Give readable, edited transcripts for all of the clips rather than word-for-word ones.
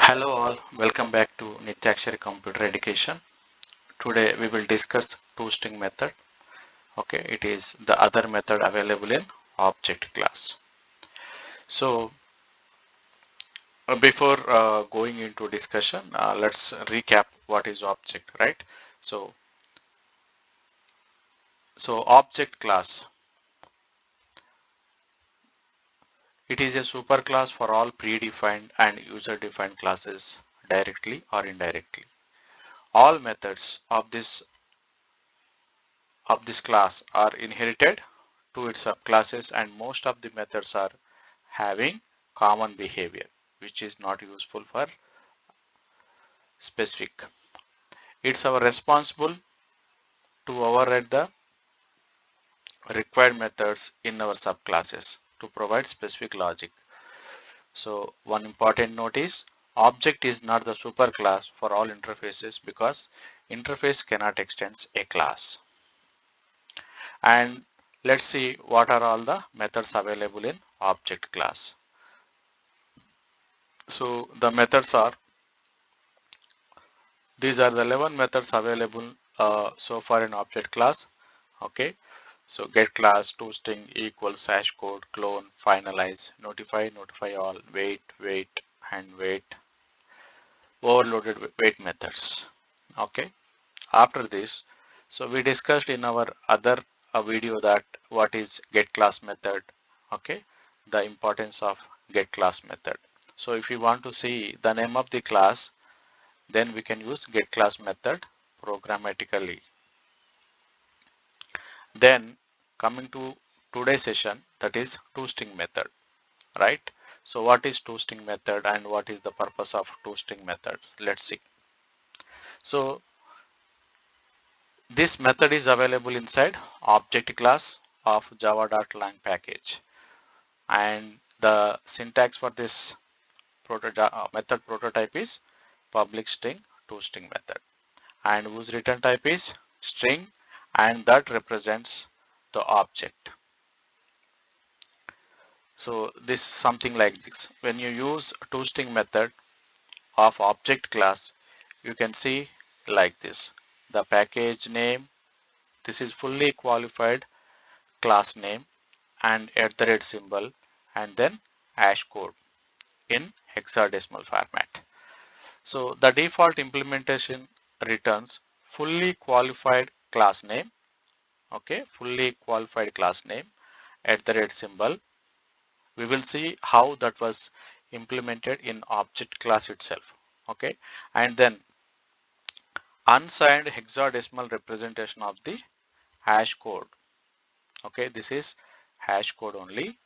Hello all, welcome back to Nityakshari Computer Education. Today we will discuss toString method. Okay, it is the other method available in object class. So before going into discussion, let's recap what is object, right? So, so object class, it is a superclass for all predefined and user-defined classes directly or indirectly. All methods of this class are inherited to its subclasses, and most of the methods are having common behavior, which is not useful for specific. It's our responsible to override the required methods in our subclasses to provide specific logic. So one important note is object is not the superclass for all interfaces because interface cannot extend a class. And let's see what are all the methods available in object class. So the methods are, these are the 11 methods available so far in object class. Okay, so get class, toString, equals, hash code, clone, finalize, notify, notify all, wait, wait, and wait, overloaded wait methods. Okay, after this, so we discussed in our other video that what is get class method. Okay, the importance of get class method. So if you want to see the name of the class, then we can use get class method programmatically. Then coming to today's session, that is toString method, right? So what is toString method and what is the purpose of toString method? Let's see. So this method is available inside object class of java.lang package, and the syntax for this method prototype is public string toString method, and whose return type is string, and that represents the object. So this is something like this. When you use toString method of object class, you can see like this. The package name, this is fully qualified class name, and @ symbol, and then hash code in hexadecimal format. So the default implementation returns fully qualified class name. Okay, fully qualified class name, @ symbol. We will see how that was implemented in object class itself. Okay, and then unsigned hexadecimal representation of the hash code. Okay, this is hash code only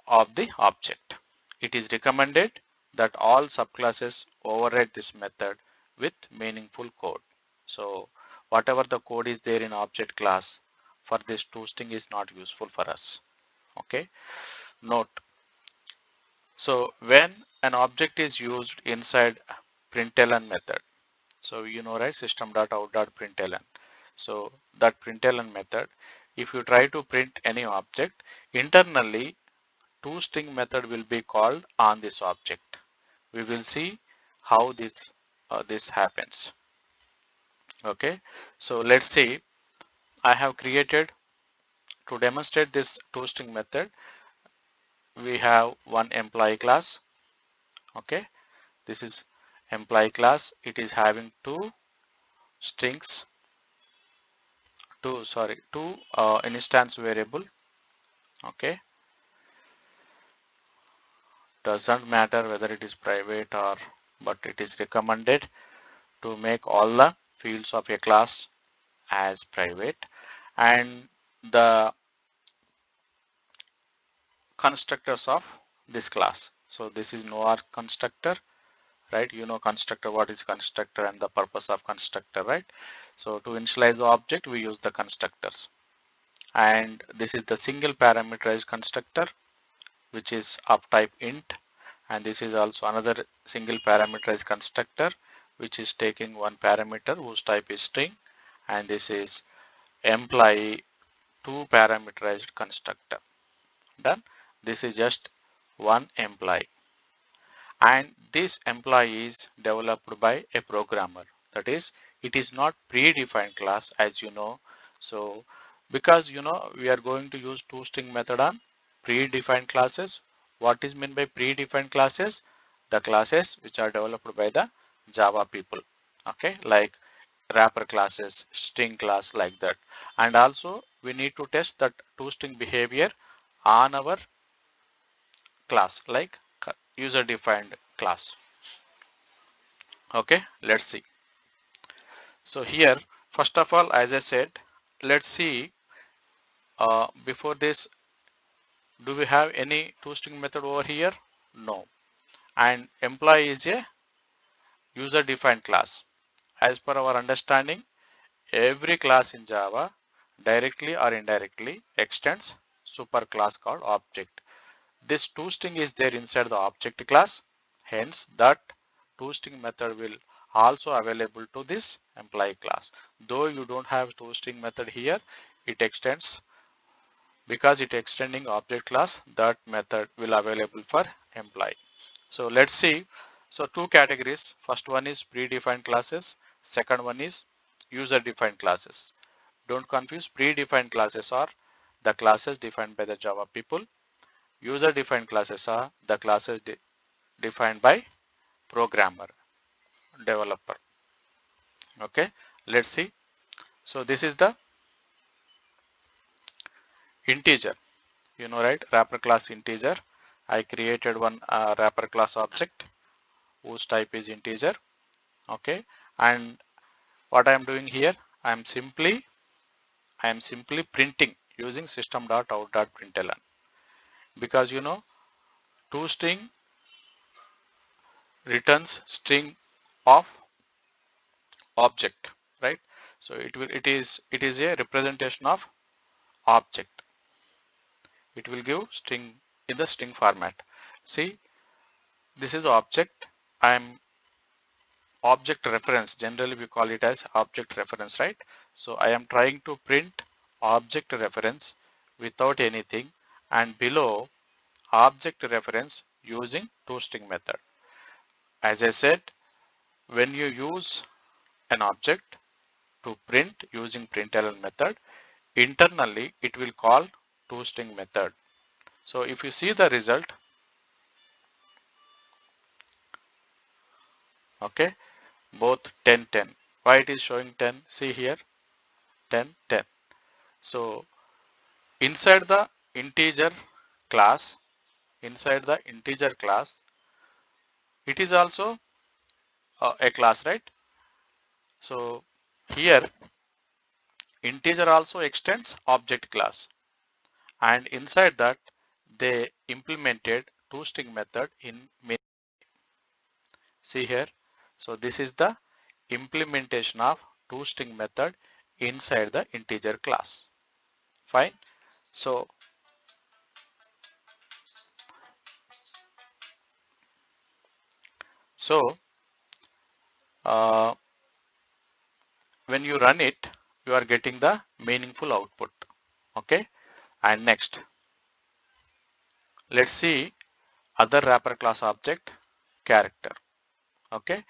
of the object. It is recommended that all subclasses override this method with meaningful code. So whatever the code is there in object class for this toString is not useful for us. Okay, note. So when an object is used inside println method, so you know, right, system.out.println. So that println method, if you try to print any object, internally toString method will be called on this object. We will see how this happens. Okay, so let's see. I have created, to demonstrate this toString method, we have one employee class. Okay, this is employee class. It is having two strings, two instance variable. Okay, doesn't matter whether it is private or, but it is recommended to make all the fields of a class as private, and the constructors of this class. So this is no arg constructor, right? You know constructor, what is constructor and the purpose of constructor, right? So to initialize the object, we use the constructors. And this is the single parameterized constructor, which is of type int. And this is also another single parameterized constructor, which is taking one parameter whose type is string. And this is employee two parameterized constructor. Done. This is just one employee. And this employee is developed by a programmer. That is, it is not predefined class, as you know. So because we are going to use toString method on predefined classes. What is meant by predefined classes? The classes which are developed by the Java people. Okay, like wrapper classes, string class, like that. And also we need to test that toString behavior on our class, like user defined class. Okay, let's see. So here, first of all, as I said, let's see, before this, do we have any toString method over here? No. And employee is a user defined class. As per our understanding, every class in Java directly or indirectly extends super class called object. This toString is there inside the object class. Hence, that toString method will also available to this employee class. Though you don't have toString method here, it extends, because it extending object class, that method will available for employee. So let's see. So two categories. First one is predefined classes. Second one is user defined classes. Don't confuse. Predefined classes are the classes defined by the Java people. User defined classes are the classes defined by programmer, developer. Okay, let's see. So this is the integer, right? Wrapper class integer. I created one wrapper class object whose type is integer. Okay, and what I am doing here, I am simply printing using system.out.println, because toString returns string of object, right? So it is a representation of object. It will give string in the string format. See, this is object. I am object reference. Generally we call it as object reference, right? So I am trying to print object reference without anything, and below object reference using toString method. As I said, when you use an object to print using println method, internally it will call toString method. So if you see the result, okay, both 10 10. Why it is showing 10? See here, 10 10. So inside the integer class, inside the integer class, it is also a class, right? So here integer also extends object class, and inside that they implemented toString method in main. See here. So this is the implementation of toString method inside the integer class. Fine. So so uh, when you run it, you are getting the meaningful output. Okay. And next, let's see other wrapper class object, character. Okay.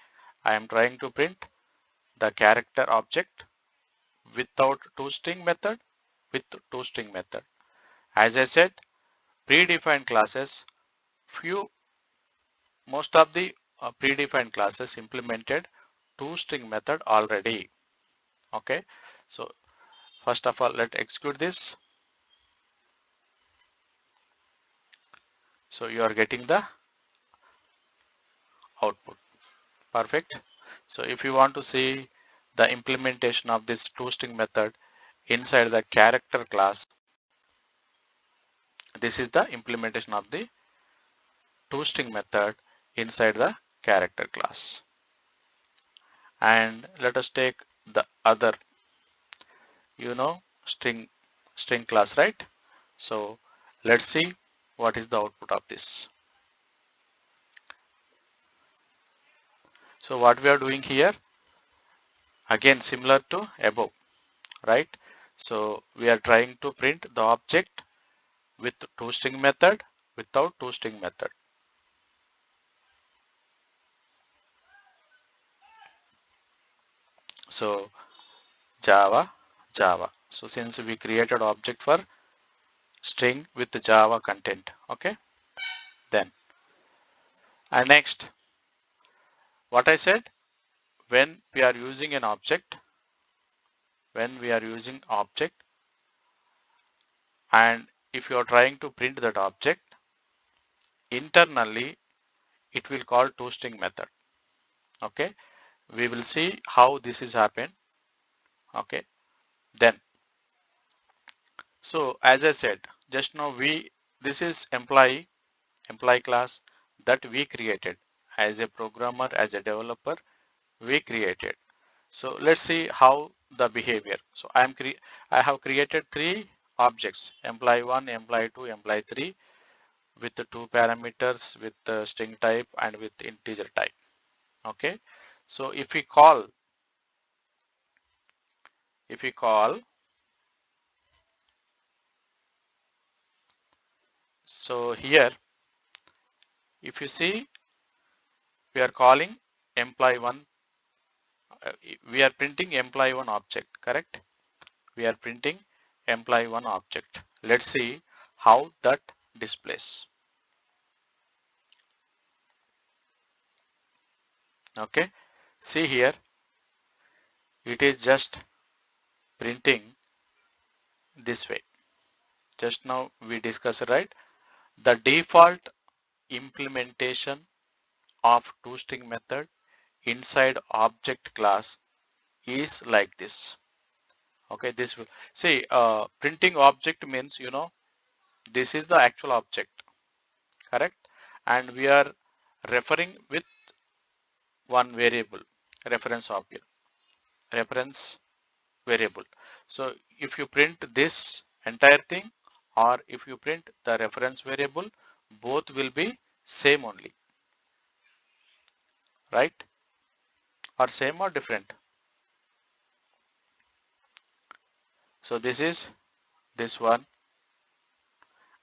I am trying to print the character object without toString method, with toString method. As I said, predefined classes, most of the predefined classes implemented toString method already. Okay. So first of all, let's execute this. So you are getting the output. Perfect. So if you want to see the implementation of this toString method inside the character class, this is the implementation of the toString method inside the character class. And let us take the other, string class, right? So let's see what is the output of this. So what we are doing here, again similar to above, right? So we are trying to print the object with toString method, without toString method. So Java, Java. So since we created object for string with the Java content, okay, then, and next, what I said, when we are using an object, when we are using object, and if you are trying to print that object, internally, it will call toString method, okay. We will see how this is happened, okay. Then, so as I said, just now this is employee class that we created as a programmer, as a developer, we created. So let's see how the behavior. So I have created three objects, employee 1, employee 2, employee 3, with the two parameters, with the string type and with integer type. Okay. So if we call, so here, if you see, we are calling employee 1, we are printing employee 1 object, correct? We are printing employee 1 object. Let's see how that displays. Okay. See here, it is just printing this way. Just now we discussed, right? The default implementation of toString method inside object class is like this. Okay, this will see, printing object means, this is the actual object, correct? And we are referring with one variable, reference object, reference variable. So if you print this entire thing, or if you print the reference variable, both will be same only, right? Or same or different. So this is this one,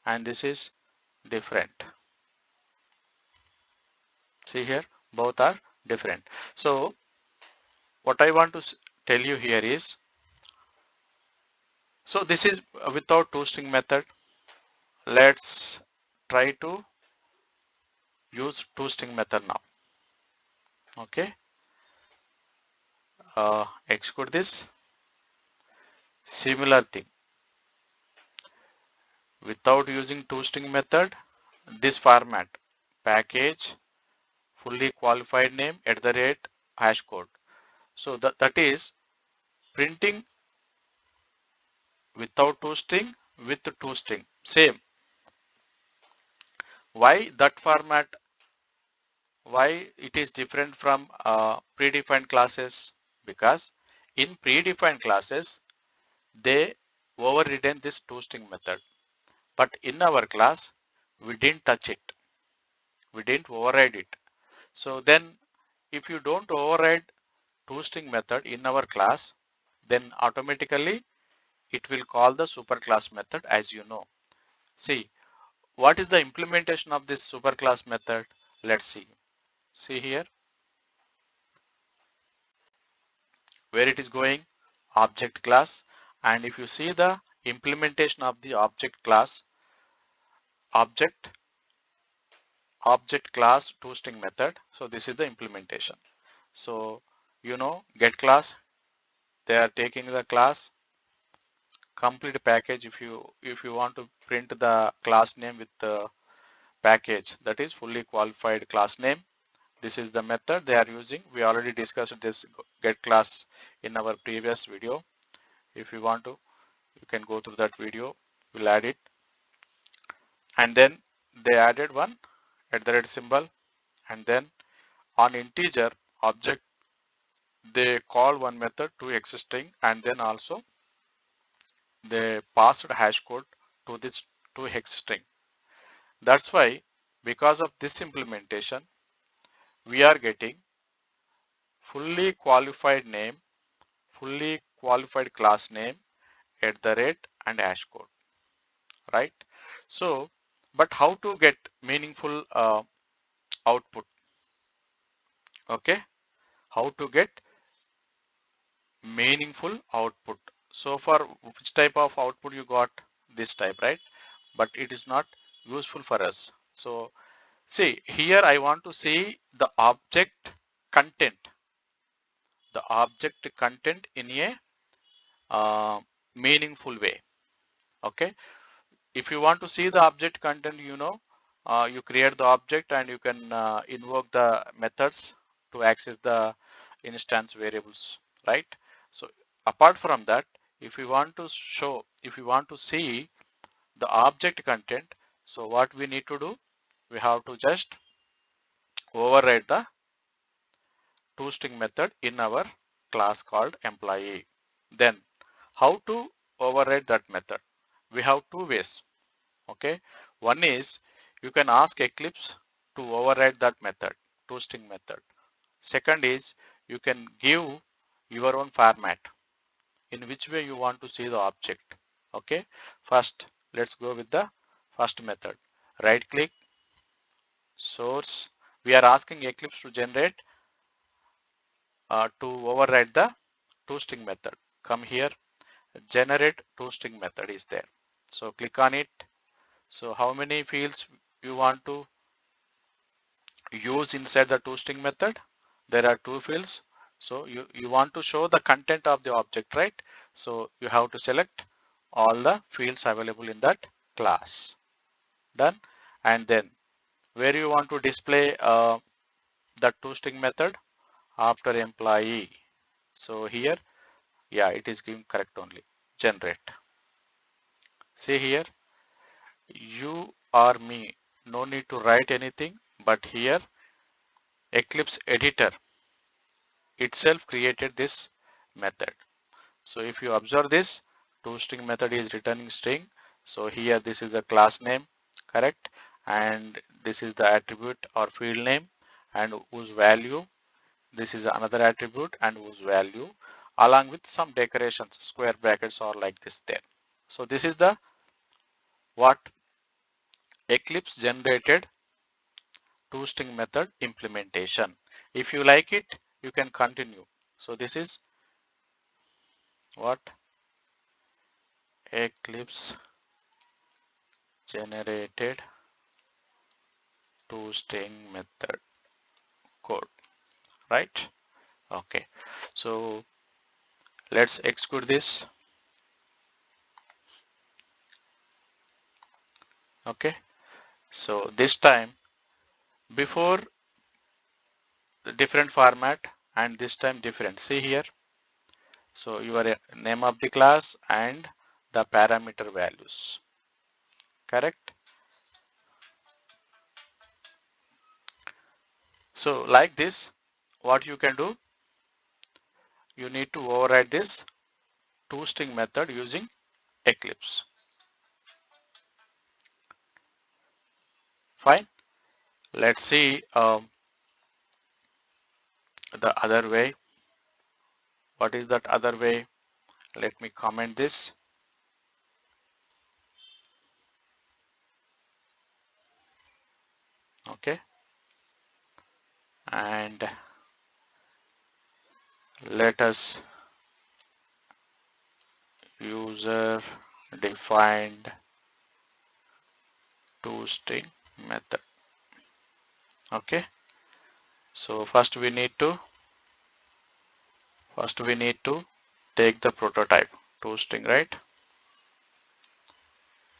and this is different. See here, both are different. So what I want to tell you here is, so this is without toString method. Let's try to use toString method now. Okay, execute this. Similar thing, without using toString method, this format, package fully qualified name at the rate hash code. So that is printing without toString with toString. Same. Why that format? Why it is different from predefined classes? Because in predefined classes, they overridden this toString method. But in our class, we didn't touch it. We didn't override it. So then if you don't override toString method in our class, then automatically it will call the superclass method, as you know. See, what is the implementation of this superclass method? Let's see. See here, where it is going, object class. And if you see the implementation of the object class, object class toString method. So this is the implementation. So get class, they are taking the class complete package. If you want to print the class name with the package, that is fully qualified class name, this is the method they are using. We already discussed this get class in our previous video. If you want to, you can go through that video, we'll add it. And then they added one at the red symbol, and then on integer object they call one method to existing, and then also they passed hash code to this to hex string. That's why, because of this implementation, we are getting fully qualified name, fully qualified class name at the rate and hash code, right? So, but how to get meaningful output? Okay, how to get meaningful output. So for which type of output you got? This type, right? But it is not useful for us. So see here, I want to see the content content in a meaningful way. Okay, if you want to see the object content, you create the object and you can invoke the methods to access the instance variables, right? So apart from that, if you want to see the object content, so what we need to do, we have to just override the toString method in our class called employee. Then how to override that method? We have two ways. Okay, one is you can ask Eclipse to override that method, toString method. Second is you can give your own format in which way you want to see the object. Okay, first let's go with the first method. Right click, source. We are asking Eclipse to generate to override the toString method. Come here, generate toString method is there. So click on it. So how many fields you want to use inside the toString method? There are two fields. So you want to show the content of the object, right? So you have to select all the fields available in that class. Done. And then where you want to display the toString method? After employee. So here, yeah, it is giving correct only. Generate. See here, you or me, no need to write anything, but here Eclipse editor itself created this method. So if you observe this, toString method is returning string. So here this is the class name, correct? And this is the attribute or field name and whose value. This is another attribute and whose value, along with some decorations, square brackets or like this there. So this is the what Eclipse generated toString method implementation. If you like it, you can continue. So this is what Eclipse generated toString method code, right? Okay, so let's execute this. Okay, so this time before the different format and this time different. See here, so your name of the class and the parameter values, correct? So like this, what you can do, you need to override this toString method using Eclipse. Fine. Let's see the other way. What is that other way? Let me comment this. Okay, and let us user defined toString method. Okay, so first we need to take the prototype toString, right?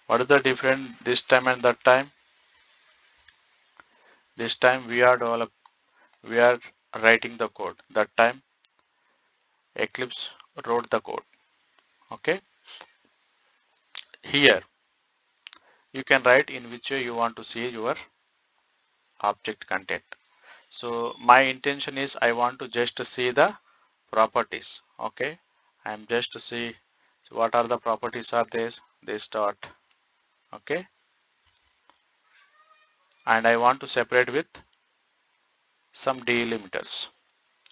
What is the difference this time and that time? This time we are writing the code. That time Eclipse wrote the code. Okay, here you can write in which way you want to see your object content. So my intention is I want to just see the properties. Okay, I'm just to see what are the properties are this dot. Okay, and I want to separate with some delimiters.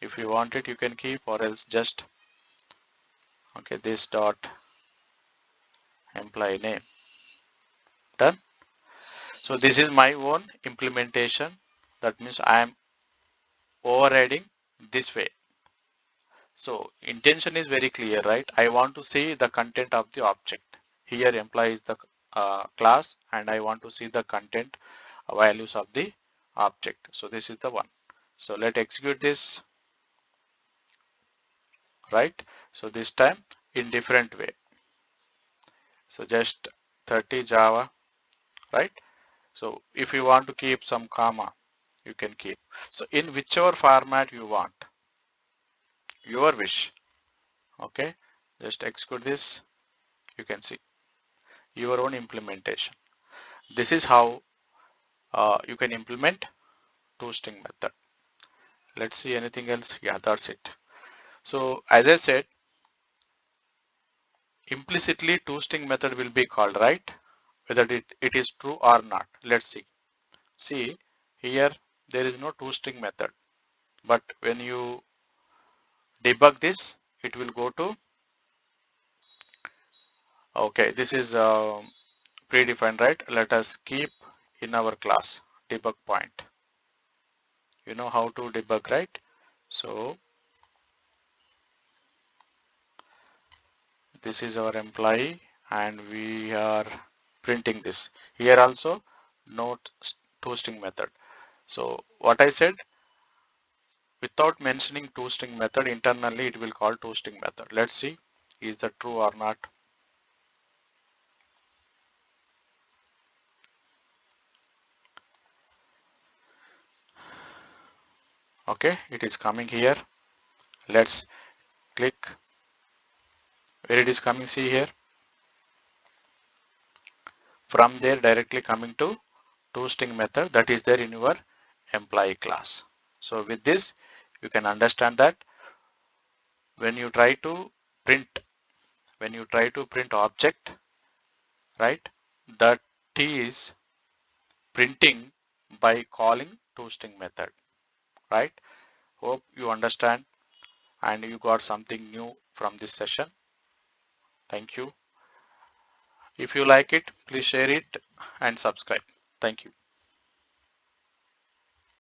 If you want it, you can keep, or else just okay this dot employee name. Done. So this is my own implementation. That means I am overriding this way. So intention is very clear, right? I want to see the content of the object. Here employee is the class and I want to see the content values of the object. So this is the one. So let execute this, right? So this time in different way. So just 30 Java, right? So if you want to keep some comma, you can keep. So in whichever format you want, your wish. Okay, just execute this. You can see your own implementation. This is how you can implement toString method. Let's see anything else. Yeah, that's it. So as I said, implicitly toString method will be called, right? Whether it is true or not. Let's see. See here there is no toString method, but when you debug this, it will go to, okay, this is predefined, right? Let us keep in our class debug point. You know how to debug, right? So this is our employee and we are printing this. Here also no toString method. So what I said, without mentioning toString method, internally it will call toString method. Let's see, is that true or not? Okay, it is coming here. Let's click where it is coming. See here, from there directly coming to toString method that is there in your employee class. So with this, you can understand that when you try to print, when you try to print object, right, that is printing by calling toString method, right? Hope you understand and you got something new from this session. Thank you. If you like it, please share it and subscribe. Thank you.